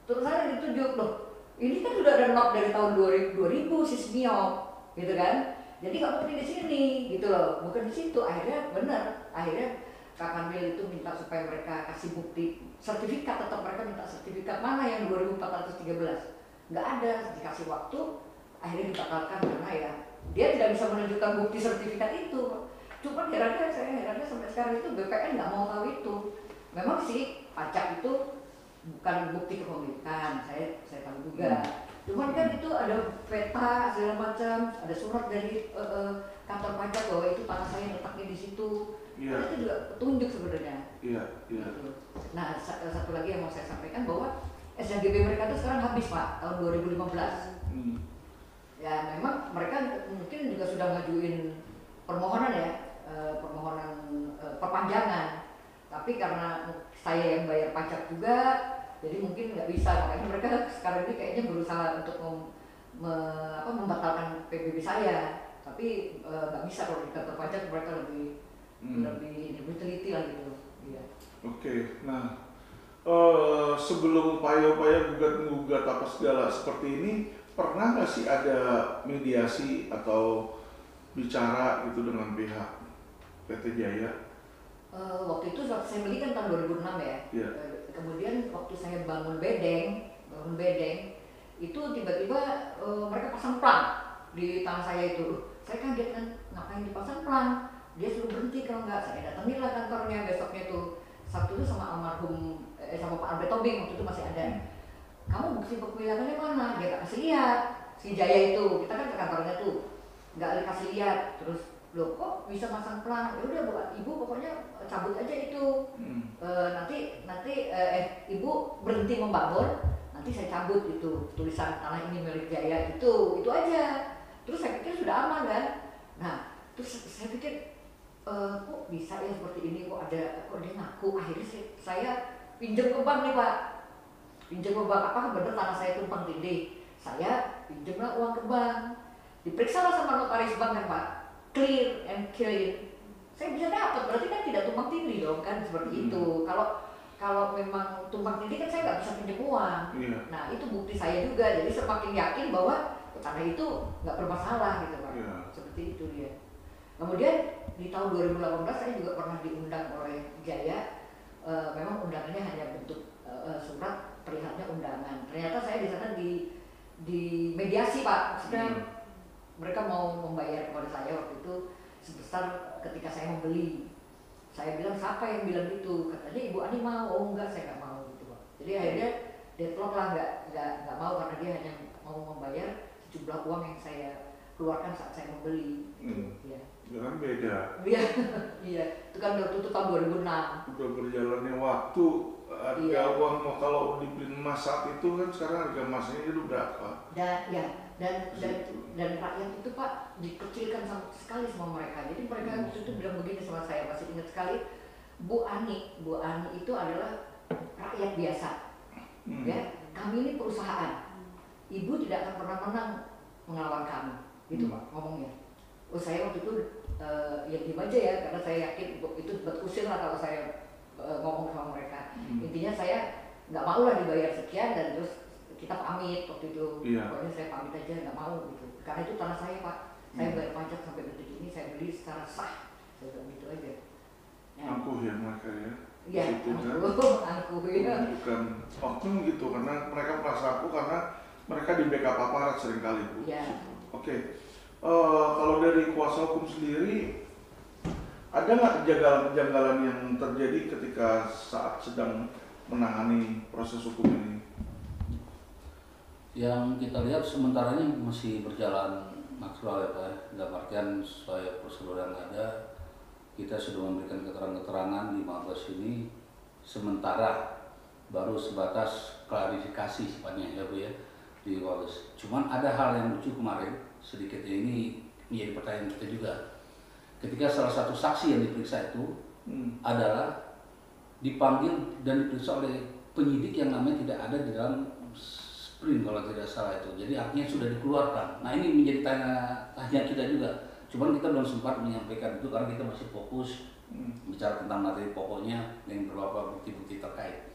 Terus saya ditunjuk loh. Ini kan sudah ada NOP dari tahun 2000 Sismiop, gitu kan? Jadi nggak mungkin di sini, gitu loh. Bukan di situ. Akhirnya benar. Akhirnya Kak Kanwil itu minta supaya mereka kasih bukti sertifikat. Tetap mereka minta sertifikat mana yang 2413. Nggak ada. Dikasih waktu. Akhirnya dibatalkan karena ya dia tidak bisa menunjukkan bukti sertifikat itu. Cuma saya herannya sampai sekarang itu BPN nggak mau tahu itu. Memang sih pajak itu bukan bukti kepemilikan, saya tahu juga. Cuman kan itu ada peta segala macam, ada surat dari kantor pajak bahwa itu tanah saya letaknya di situ.
Iya.
Kan itu juga petunjuk sebenarnya.
Iya, iya.
Gitu. Nah, satu lagi yang mau saya sampaikan bahwa SHGB mereka itu sekarang habis Pak, tahun 2015. Ya memang mereka mungkin juga sudah ngajuin permohonan ya, permohonan perpanjangan. Tapi karena saya yang bayar pajak juga, jadi mungkin nggak bisa. Makanya mereka sekarang ini kayaknya berusaha untuk membatalkan PBB saya. Tapi nggak bisa kalau di kantor pajak mereka lebih teliti lah gitu. Iya.
Oke, nah sebelum upaya-upaya gugat-gugat apa segala seperti ini, pernah nggak sih ada mediasi atau bicara gitu dengan pihak PT Jaya?
Waktu itu saya beli kan tahun 2006 ya.
Yeah.
Kemudian waktu saya bangun bedeng itu tiba-tiba mereka pasang plang di tanah saya itu. Saya kaget kan, ngapain dipasang plang? Dia suruh berhenti kalau nggak. Saya datangilah kantornya besoknya tuh. Sabtu itu sama almarhum sama Pak Albert Tobing waktu itu masih ada. Kamu bukti pemilakannya mana? Dia nggak kasih lihat. Si Jaya itu, kita kan ke kantornya tuh, nggak dikasih lihat. Terus loh kok bisa pasang plang? Ya udah buat ibu pokoknya cabut aja itu. Nanti ibu berhenti membangun, nanti saya cabut itu tulisan tanah ini milik Jaya itu aja. Terus saya pikir sudah aman kan? Nah terus saya pikir kok bisa ya seperti ini, kok dia ngaku. Akhirnya saya pinjam ke bank nih Pak, pinjam ke bank, apa bener tanah saya tumpang tindih. Saya pinjamlah uang ke bank, diperiksa lah sama notaris bank kan Pak, clear and clear. Saya bisa dapat, berarti kan tidak tumpang tindih dong kan, seperti itu. Kalau memang tumpang tindih kan saya nggak bisa pinjam uang. Nah itu bukti saya juga, jadi semakin yakin bahwa tanah itu nggak bermasalah gitu Pak. Seperti itu dia. Kemudian di tahun 2018 saya juga pernah diundang oleh Jaya. Memang undangannya hanya bentuk surat, terlihatnya undangan. Ternyata saya di sana di mediasi Pak. Maksudnya mereka mau membayar kepada saya waktu itu sebesar ketika saya membeli. Saya bilang siapa yang bilang gitu? Katanya Ibu Ani mau. Oh enggak, saya nggak mau gitu Pak. Jadi akhirnya deadlock lah, nggak mau karena dia hanya mau membayar sejumlah uang yang saya keluarkan saat saya membeli. Ya.
Jangan beda.
Iya, itu kan udah tutup tahun 2006.
Udah berjalannya waktu, harga uang kalau dibeli emas saat itu kan sekarang harga emasnya itu berapa? Dan rakyat itu Pak dikecilkan sekali sama mereka. Jadi mereka waktu itu bilang begini sama saya, masih ingat sekali. Bu Ani itu adalah rakyat biasa. Ya, kami ini perusahaan. Ibu tidak akan pernah menang melawan kami, gitu Pak ngomongnya. Oh saya waktu itu ya diem aja ya, karena saya yakin itu buat kusir lah kalau saya ngomong sama mereka. Intinya saya nggak mau lah dibayar sekian dan terus kita pamit waktu itu. Pokoknya saya pamit aja, nggak mau gitu. Karena itu tanah saya Pak, saya bayar pajak sampai detik ini, saya beli secara sah. Saya bilang gitu aja. Angkuh ya mereka ya.
Iya, angkuh ya.
Bukan oknum gitu, karena mereka merasa angkuh karena mereka di backup aparat seringkali Bu.
Iya.
Oke. Kalau dari kuasa hukum sendiri, ada nggak kejanggalan yang terjadi ketika saat sedang menangani proses hukum ini?
Yang kita lihat sementara ini masih berjalan natural ya Pak. Dalam artian sesuai prosedur yang ada, kita sudah memberikan keterangan-keterangan di Mabes ini, sementara baru sebatas klarifikasi sifatnya ya Bu ya di Mabes. Cuman ada hal yang lucu kemarin, sedikit ini menjadi pertanyaan kita juga. Ketika salah satu saksi yang diperiksa itu adalah dipanggil dan diperiksa oleh penyidik yang namanya tidak ada di dalam sprint kalau tidak salah itu. Jadi artinya sudah dikeluarkan. Nah ini menjadi tanya kita juga. Cuman kita belum sempat menyampaikan itu karena kita masih fokus bicara tentang materi pokoknya yang berupa bukti-bukti terkait.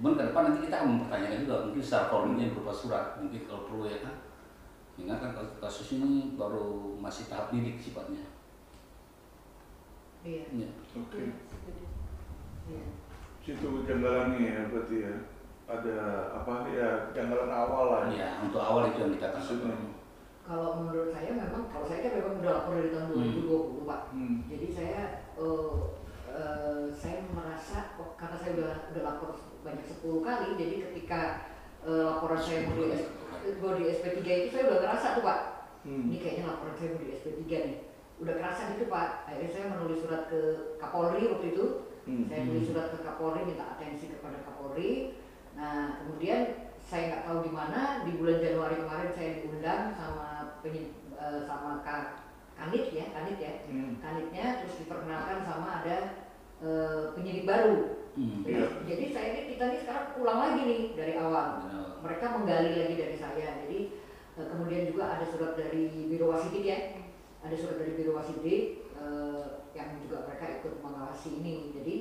Cuman ke depan nanti kita akan mempertanyakan juga, mungkin secara formilnya berupa surat, mungkin kalau perlu ya kan. Ingat kan kasus ini baru masih tahap bidik sifatnya.
Iya.
Ya.
Oke.
Iya.
Situ kejanggalannya ya berarti ya. Ada apa ya, kejanggalan awal lah.
Ya, untuk awal itu yang kita tangkap.
Kalau menurut saya memang, kalau saya kan memang udah lapor dari tahun 2020 Pak. Jadi saya merasa karena saya udah lapor banyak 10 kali, jadi ketika laporan saya mau di itu saya udah ngerasa tuh Pak, ini kayaknya laporan saya mau di SP3 nih. Udah kerasa gitu Pak, akhirnya saya menulis surat ke Kapolri waktu itu. Saya tulis surat ke Kapolri, minta atensi kepada Kapolri. Nah kemudian saya nggak tahu di mana, di bulan Januari kemarin saya diundang sama Kanit ya, Kanitnya, terus diperkenalkan sama ada penyidik baru. Jadi kita ini sekarang ulang lagi nih dari awal. Mereka menggali lagi dari saya. Jadi kemudian juga ada surat dari Biro Wasidik ya, ada surat dari Biro Wasidik yang juga mereka ikut mengawasi ini. Jadi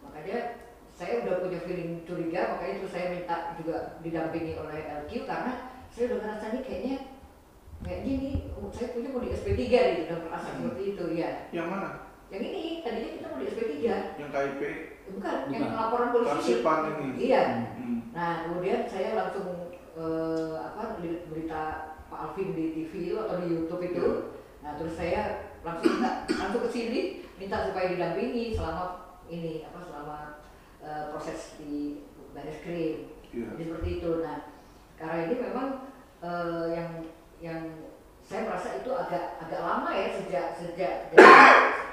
makanya saya udah punya feeling curiga, makanya terus saya minta juga didampingi oleh LQ karena saya udah ngerasa nih kayaknya nih saya punya mau di SP3 gitu, udah merasa seperti itu ya.
Yang mana?
Yang ini tadinya kita mau di SP3.
Yang KIP?
Bukan, yang laporan polisi.
Parsipan ini.
Iya. Nah kemudian saya langsung lihat berita Pak Alvin di TV itu atau di YouTube itu. Nah terus saya langsung ke sini minta supaya didampingi selama proses di Barreskrim. Jadi seperti itu. Nah karena ini memang yang saya merasa itu agak lama ya sejak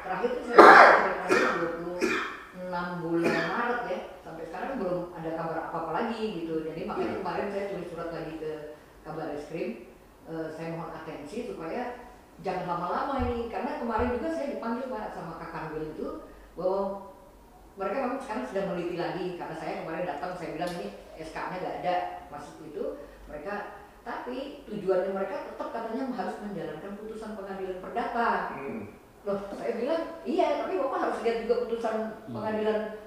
terakhir itu saya 26 bulan Maret ya, sampai sekarang belum ada kabar apa-apa lagi gitu. Jadi makanya kemarin saya tulis surat lagi ke Kabar Reskrim, saya mohon atensi supaya jangan lama-lama ini, karena kemarin juga saya dipanggil Pak sama Kak Kanwil itu bahwa mereka memang sekarang sedang meneliti lagi, karena saya kemarin datang saya bilang ini SK-nya nggak ada masuk itu mereka, tapi tujuannya mereka tetap katanya harus menjalankan putusan pengadilan perdata. Loh, saya bilang iya, tapi Bapak harus lihat juga putusan pengadilan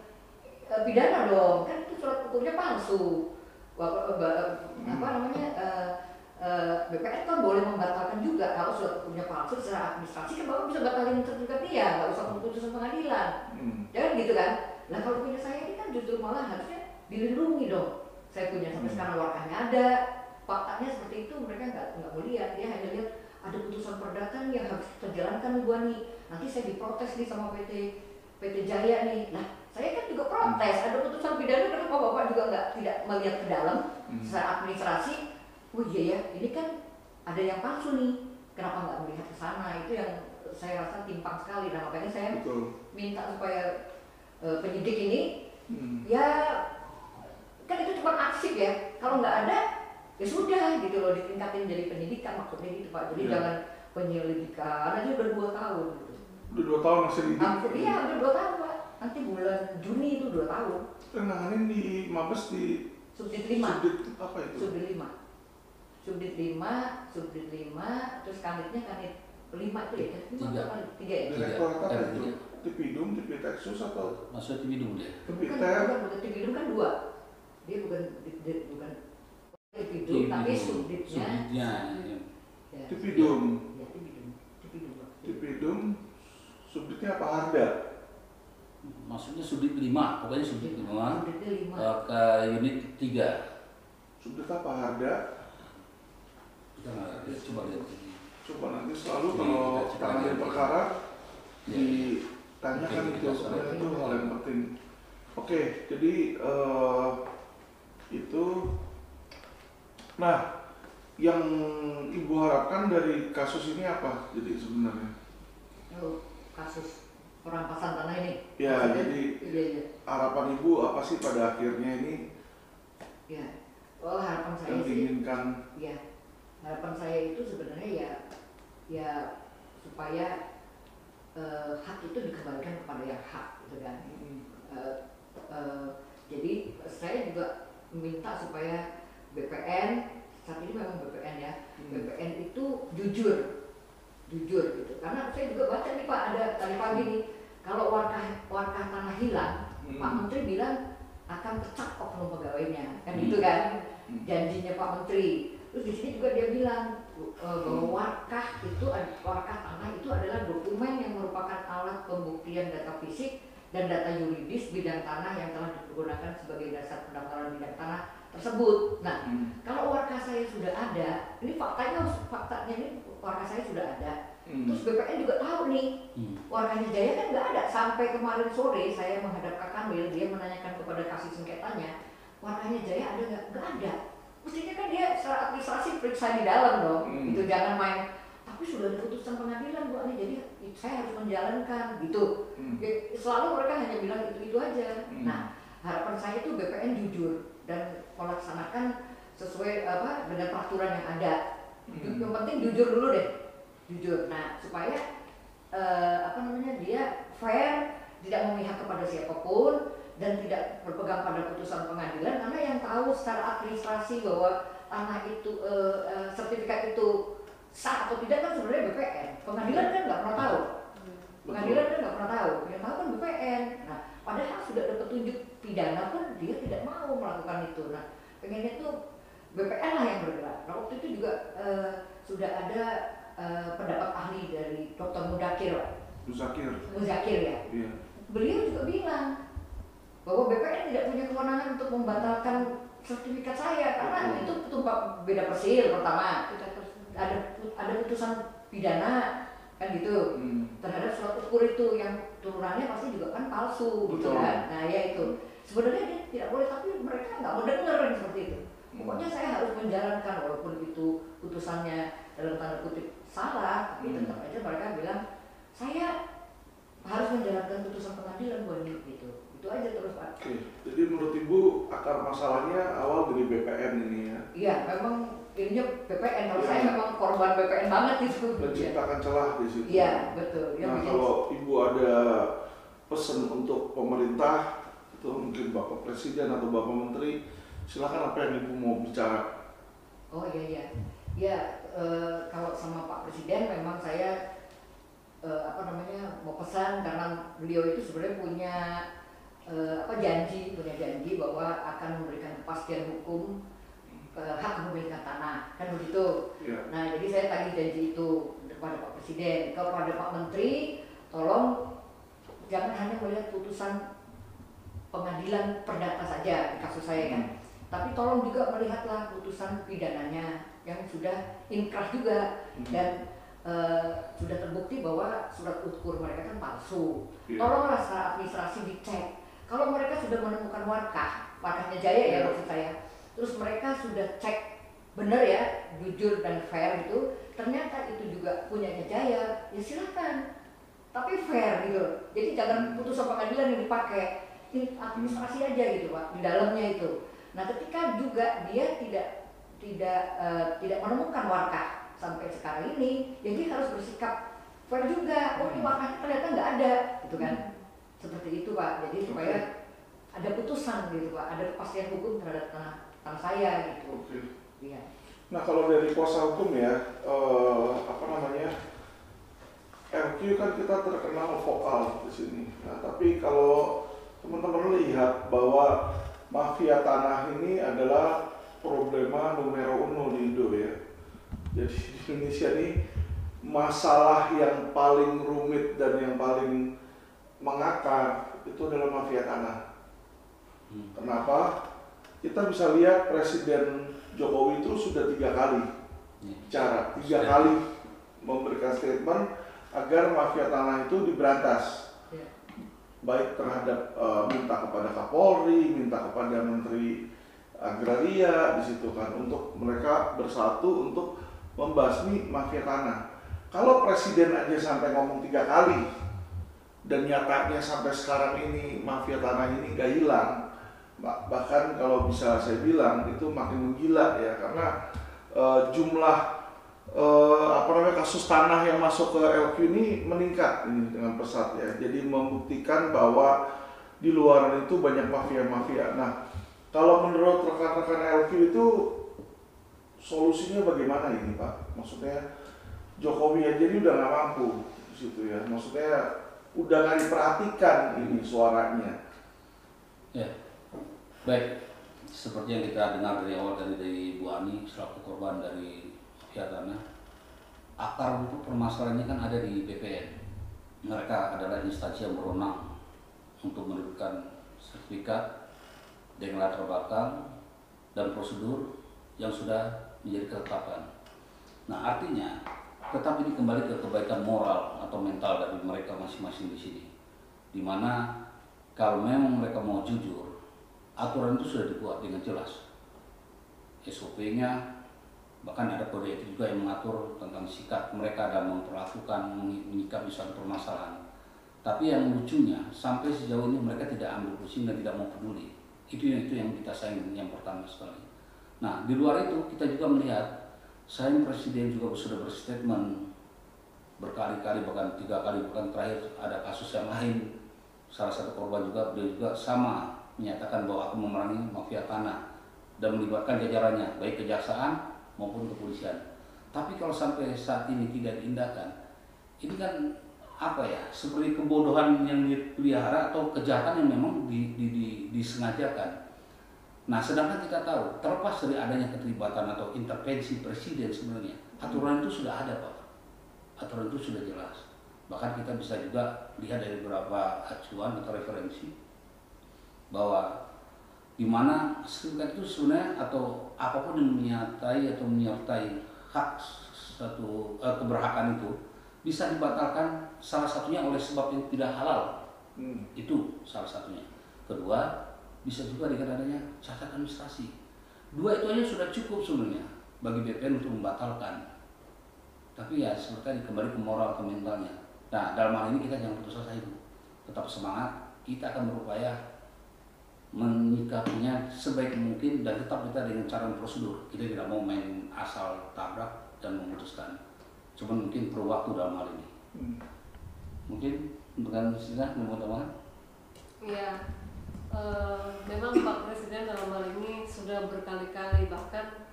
pidana dong, kan itu surat hukumnya palsu. BPN kan boleh membatalkan juga kalau surat hukumnya palsu secara administrasi, kan Bapak bisa batalin sertifikat dia, nggak usah putusan pengadilan. Jangan gitu kan? Nah kalau punya saya ini kan justru malah harusnya dilindungi dong. Saya punya sampai sekarang warkahnya ada, faktanya seperti itu, mereka nggak mau lihat, dia hanya lihat ada putusan perdata nih yang harus kita jalankan Bu Ani. Nanti saya diprotes nih sama PT Jaya nih. Nah, saya kan juga protes, ada putusan pidana, kenapa Bapak juga tidak melihat ke dalam secara administrasi? Oh iya ya, ini kan ada yang palsu nih, kenapa nggak melihat ke sana? Itu yang saya rasa timpang sekali. Nah makanya saya minta supaya penyidik ini ya kan itu cuma arsip ya, kalau nggak ada ya sudah gitu loh, ditingkatin jadi penyidikan maksudnya gitu Pak. Jadi jangan penyelidikan aja udah 2 tahun gitu.
Udah 2 tahun masih di
Iya udah 2 tahun Pak, nanti bulan Juni itu 2 tahun.
Nanganin di Mabes di
Subdit 5.
Subdit apa itu? Subdit 5, terus kanitnya kanit 5 itu ya? 3 ya? Direktorat apa itu? Tipidum, Tipitexus atau?
Maksudnya Tipidum dia?
Bukan Tipidum kan 2. Dia bukan Tipidum, tapi subditnya.
Tipidum. Tipidum. Subditnya apa? Harda?
Maksudnya Subdit 5, pokoknya Subdit 5 ke unit 3.
Subdit apa? Harda?
Kita nggak coba lihat.
Coba nanti selalu kalau tangani perkara ditanyakan itu hal yang penting. Oke, jadi itu. Nah, yang Ibu harapkan dari kasus ini apa? Jadi sebenarnya?
Kasus perampasan tanah ini.
Ya, jadi harapan Ibu apa sih pada akhirnya ini?
Ya, harapan saya
yang
sih.
diinginkan.
Ya, harapan saya itu sebenarnya ya supaya hak itu dikembalikan kepada yang hak, gitu kan. Jadi saya juga minta supaya BPN, saat ini memang BPN ya, BPN itu jujur gitu. Karena saya juga baca nih Pak, ada tadi pagi nih, kalau warkah tanah hilang, Pak Menteri bilang akan pecat oknum pegawainya, kan gitu kan, janjinya Pak Menteri. Terus di sini juga dia bilang bahwa warkah tanah itu adalah dokumen yang merupakan alat pembuktian data fisik dan data yuridis bidang tanah yang telah digunakan sebagai dasar pendaftaran bidang tanah tersebut. Nah, kalau warkah saya sudah ada, ini faktanya ini warkah saya sudah ada. Terus BPN juga tahu nih, warkahnya Jaya kan nggak ada. Sampai kemarin sore saya menghadap Kak Kanwil, dia menanyakan kepada kasih sengketanya, warkahnya Jaya ada nggak? Nggak ada. mestinya kan dia secara administrasi periksa di dalam dong, gitu, jangan main. Tapi sudah ada putusan pengadilan Bu Ani, jadi saya harus menjalankan gitu. Ya, selalu mereka hanya bilang itu aja. Nah, harapan saya itu BPN jujur dan melaksanakan sesuai dengan peraturan yang ada. Yang penting jujur dulu deh, jujur. Nah, supaya dia fair, tidak memihak kepada siapapun dan tidak berpegang pada putusan pengadilan, karena yang tahu secara administrasi bahwa tanah itu sertifikat itu sah atau tidak kan sebenarnya BPN. Pengadilan kan nggak pernah tahu. Pengadilan kan nggak pernah tahu. Yang tahu kan BPN. Nah, padahal sudah ada petunjuk pidana pun dia tidak mau melakukan itu. Nah, pengennya tuh BPN lah yang bergerak. Nah, waktu itu juga sudah ada pendapat ahli dari Dr. Muzakir ya.
Iya.
Beliau juga bilang bahwa BPN tidak punya kewenangan untuk membatalkan sertifikat saya karena itu beda persil. Pertama, ada putusan pidana kan gitu terhadap surat ukur itu yang turunannya pasti juga kan palsu gitu kan. Nah ya itu sebenarnya dia tidak boleh, tapi mereka nggak mau dengar seperti itu. Pokoknya saya harus menjalankan walaupun itu putusannya dalam tanda kutip salah, tapi tetap aja mereka bilang saya harus menjalankan putusan pengadilan buat gitu. Itu aja terus Pak.
Oke, jadi menurut Ibu akar masalahnya awal dari BPN ini ya?
Iya, memang ininya BPN. Kalau saya memang korban BPN banget itu.
Menciptakan celah di situ.
Iya, betul.
Nah, kalau Ibu ada pesan untuk pemerintah, itu mungkin Bapak Presiden atau Bapak Menteri, silakan apa yang Ibu mau bicara.
Oh iya. Ya, kalau sama Pak Presiden memang saya mau pesan karena beliau itu sebenarnya punya janji bahwa akan memberikan kepastian hukum hak kepemilikan tanah, kan begitu.
Yeah.
Nah, jadi saya tagih janji itu kepada Pak Presiden, kepada Pak Menteri, tolong jangan hanya melihat putusan pengadilan perdata saja di kasus saya kan, tapi tolong juga melihatlah putusan pidananya yang sudah inkrah juga dan sudah terbukti bahwa surat ukur mereka kan palsu.
Yeah.
Tolonglah secara administrasi dicek. Kalau mereka sudah menemukan warkahnya Jaya ya maksud saya, terus mereka sudah cek benar ya, jujur dan fair itu, ternyata itu juga punyanya Jaya, ya silakan. Tapi fair gitu. Jadi jangan putusan pengadilan yang dipakai, ini administrasi aja gitu Pak, di dalamnya itu. Nah, ketika juga dia tidak menemukan warkah sampai sekarang ini, jadi harus bersikap fair juga. Oh, ini warkahnya ternyata nggak ada, gitu kan? Seperti itu Pak. Jadi supaya ada putusan gitu Pak, ada kepastian hukum terhadap tanah saya gitu. Iya.
Nah, kalau dari kuasa hukum ya, LQ kan kita terkenal vokal di sini. Nah, tapi kalau teman-teman lihat bahwa mafia tanah ini adalah problema numero uno di Indo ya. Jadi di Indonesia ini masalah yang paling rumit dan yang paling mengakar itu adalah mafia tanah. Kenapa? Kita bisa lihat Presiden Jokowi itu sudah 3 kali bicara, 3 kali memberikan statement agar mafia tanah itu diberantas. Baik terhadap minta kepada Kapolri, minta kepada Menteri Agraria di situ kan, untuk mereka bersatu untuk membasmi mafia tanah. Kalau Presiden aja sampai ngomong 3 kali dan nyatanya sampai sekarang ini mafia tanah ini gak hilang, bahkan kalau bisa saya bilang itu makin menggila ya, karena jumlah kasus tanah yang masuk ke LQ ini meningkat ini dengan pesat ya. Jadi membuktikan bahwa di luar itu banyak mafia-mafia. Nah, kalau menurut rekan-rekan LQ itu solusinya bagaimana ini Pak? Maksudnya Jokowi aja ini udah nggak mampu di situ ya. Maksudnya udah nggak diperhatikan ini suaranya.
Ya, baik. Seperti yang kita dengar dari awal dari Bu Ani selaku korban dari mafia tanah, akar untuk permasalahannya kan ada di BPN. Mereka adalah instansi yang berwenang untuk menentukan sertifikat dengan latar belakang dan prosedur yang sudah menjadi ketetapan. Nah, artinya tetap ini kembali ke kebaikan moral atau mental dari mereka masing-masing di sini. Dimana kalau memang mereka mau jujur, aturan itu sudah dibuat dengan jelas. SOP-nya, bahkan ada kode etik juga yang mengatur tentang sikap mereka dalam memperlakukan, menyikapi suatu permasalahan. Tapi yang lucunya, sampai sejauh ini mereka tidak ambil pusing dan tidak mau peduli. Itu yang kita sayang yang pertama sekali. Nah, di luar itu kita juga melihat, sayang Presiden juga sudah berstatement berkali-kali, bahkan 3 kali, bahkan terakhir ada kasus yang lain. Salah satu korban juga, beliau juga sama menyatakan bahwa akan memerangi mafia tanah dan melibatkan jajarannya, baik kejaksaan maupun kepolisian. Tapi kalau sampai saat ini tidak diindahkan, ini kan apa ya, seperti kebodohan yang dipelihara atau kejahatan yang memang disengajakan. Nah, sedangkan kita tahu, terlepas dari adanya keterlibatan atau intervensi Presiden sebenarnya, aturan itu sudah ada, Pak. Aturan itu sudah jelas. Bahkan kita bisa juga lihat dari beberapa acuan atau referensi bahwa di mana sertifikat itu sebenarnya atau apapun yang menyertai hak satu keberhakan itu bisa dibatalkan, salah satunya oleh sebab yang tidak halal. Itu salah satunya. Kedua, bisa juga dengan adanya cacat administrasi. 2 itu aja sudah cukup sebenarnya bagi BPN untuk membatalkan. Tapi ya seperti tadi, kembali ke moral, ke mentalnya. Nah, dalam hal ini kita jangan putus asa itu. Tetap semangat, kita akan berupaya menyikapinya sebaik mungkin dan tetap kita dengan cara prosedur. Kita tidak mau main asal tabrak dan memutuskan. Cuma mungkin perlu waktu dalam hal ini. Mungkin dengan istilah teman-teman.
Iya, memang Pak Presiden dalam hal ini sudah berkali-kali, bahkan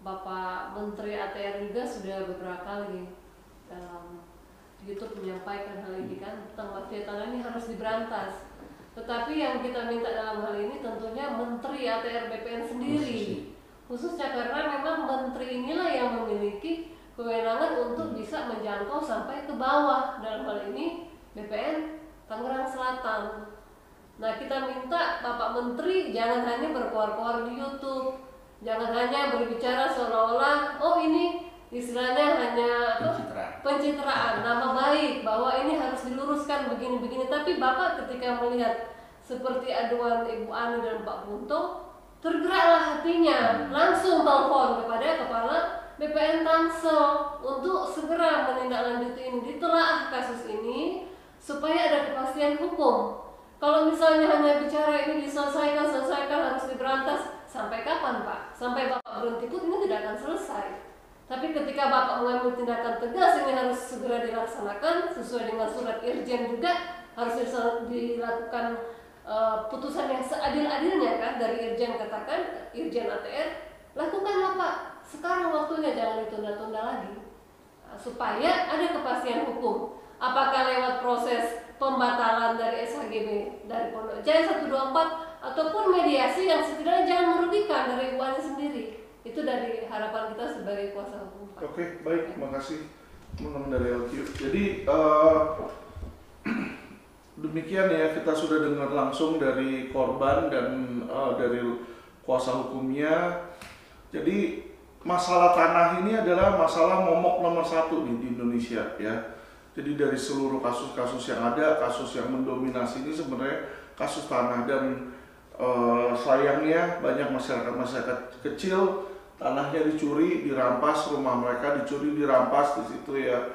Bapak Menteri ATR juga sudah beberapa kali dalam YouTube menyampaikan hal ini kan, tentang mafia tanah ini harus diberantas. Tetapi yang kita minta dalam hal ini tentunya Menteri ATR BPN sendiri, khususnya karena memang Menteri inilah yang memiliki kewenangan untuk bisa menjangkau sampai ke bawah, dalam hal ini BPN Tangerang Selatan. Nah, kita minta Bapak Menteri jangan hanya berkuar-kuar di YouTube, jangan hanya berbicara seolah-olah oh ini istilahnya hanya pencitraan, nama baik, bahwa ini harus diluruskan begini-begini. Tapi Bapak ketika melihat seperti aduan Ibu Ani dan Pak Punto, tergeraklah hatinya, langsung telepon kepada Kepala BPN Tangsel untuk segera menindaklanjuti ini, ditelaah kasus ini supaya ada kepastian hukum. Kalau misalnya hanya bicara ini diselesaikan, harus diberantas, sampai kapan Pak? Sampai Bapak berhenti pun ini tidak akan selesai. Tapi ketika Bapak mengambil tindakan tegas, ini harus segera dilaksanakan sesuai dengan surat Irjen juga, harus dilakukan putusan yang seadil-adilnya kan, dari Irjen katakan, Irjen ATR, lakukanlah Pak, sekarang waktunya, jangan ditunda-tunda lagi. Supaya ada kepastian hukum. Apakah lewat proses pembatalan dari SHGB dari Pondok Jaya 124 ataupun mediasi yang setidaknya jangan merugikan dari Ibu Ani sendiri. Itu dari harapan kita sebagai kuasa hukum.
Oke, baik, terima kasih teman-teman dari LQ. Jadi demikian ya, kita sudah dengar langsung dari korban dan dari kuasa hukumnya. Jadi masalah tanah ini adalah masalah momok nomor 1 nih di Indonesia ya. Jadi dari seluruh kasus-kasus yang ada, kasus yang mendominasi ini sebenarnya kasus tanah. Dan sayangnya banyak masyarakat kecil tanahnya dicuri, dirampas, rumah mereka dicuri, dirampas di situ ya,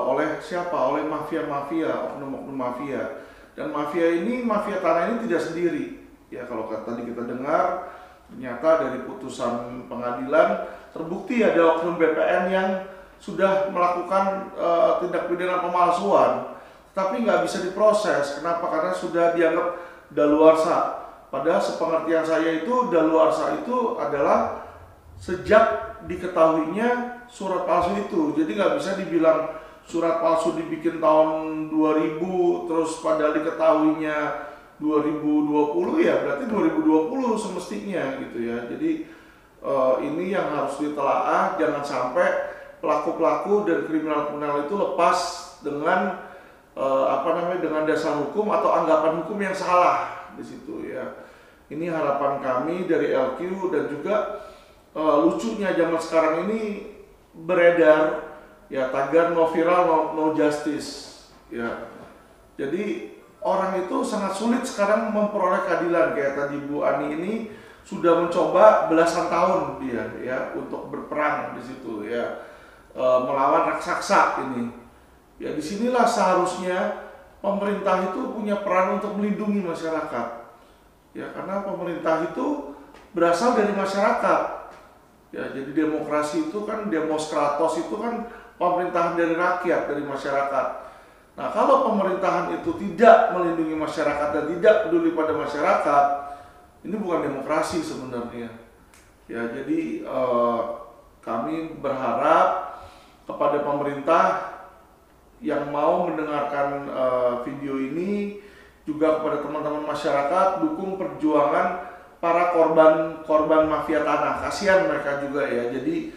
oleh siapa? Oleh mafia-mafia, oknum-oknum mafia. Dan mafia tanah ini tidak sendiri ya. Kalau tadi kita dengar, ternyata dari putusan pengadilan terbukti ada oknum BPN yang sudah melakukan tindak pidana pemalsuan, tapi nggak bisa diproses. Kenapa? Karena sudah dianggap daluarsa. Padahal sepengertian saya itu daluarsa itu adalah sejak diketahuinya surat palsu itu. Jadi nggak bisa dibilang surat palsu dibikin tahun 2000 terus padahal diketahuinya 2020 ya, berarti 2020 semestinya gitu ya. Jadi ini yang harus ditelaah, jangan sampai pelaku-pelaku dan kriminal-kriminal itu lepas dengan dengan dasar hukum atau anggapan hukum yang salah di situ ya. Ini harapan kami dari LQ. Dan juga lucunya zaman sekarang ini beredar ya tagar no viral no justice ya. Jadi orang itu sangat sulit sekarang memperoleh keadilan. Kayak tadi Bu Ani ini sudah mencoba belasan tahun dia ya untuk berperang di situ ya, melawan raksasa ini. Ya disinilah seharusnya pemerintah itu punya peran untuk melindungi masyarakat. Ya karena pemerintah itu berasal dari masyarakat. Ya jadi demokrasi itu kan, demos kratos itu kan pemerintahan dari rakyat, dari masyarakat. Nah kalau pemerintahan itu tidak melindungi masyarakat dan tidak peduli pada masyarakat, ini bukan demokrasi sebenarnya. Ya jadi kami berharap kepada pemerintah yang mau mendengarkan video ini, juga kepada teman-teman masyarakat, dukung perjuangan para korban mafia tanah. Kasihan mereka juga ya. Jadi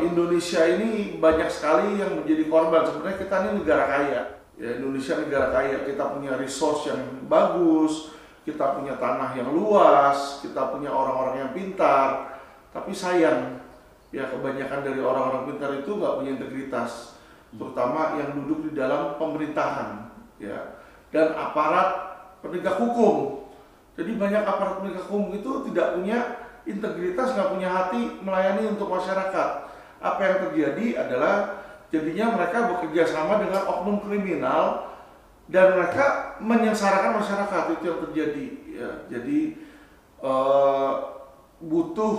Indonesia ini banyak sekali yang menjadi korban. Sebenarnya kita ini negara kaya. Ya, Indonesia negara kaya. Kita punya resource yang bagus, kita punya tanah yang luas, kita punya orang-orang yang pintar. Tapi sayang, ya kebanyakan dari orang-orang pintar itu nggak punya integritas, terutama yang duduk di dalam pemerintahan, ya, dan aparat penegak hukum. Jadi banyak aparat penegak hukum itu tidak punya integritas, nggak punya hati melayani untuk masyarakat. Apa yang terjadi adalah jadinya mereka bekerja sama dengan oknum kriminal dan mereka menyengsarakan masyarakat. Itu yang terjadi. Ya, jadi butuh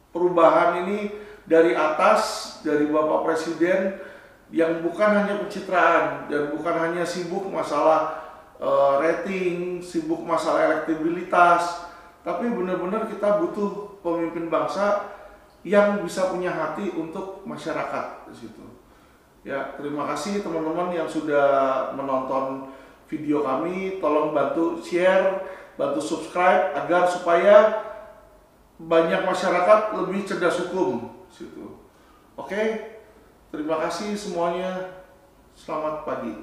perubahan ini dari atas, dari Bapak Presiden, yang bukan hanya pencitraan dan bukan hanya sibuk masalah rating, sibuk masalah elektabilitas, tapi benar-benar kita butuh pemimpin bangsa yang bisa punya hati untuk masyarakat di situ. Ya, terima kasih teman-teman yang sudah menonton video kami. Tolong bantu share, bantu subscribe agar supaya banyak masyarakat lebih cerdas hukum di situ. Oke, terima kasih semuanya. Selamat pagi.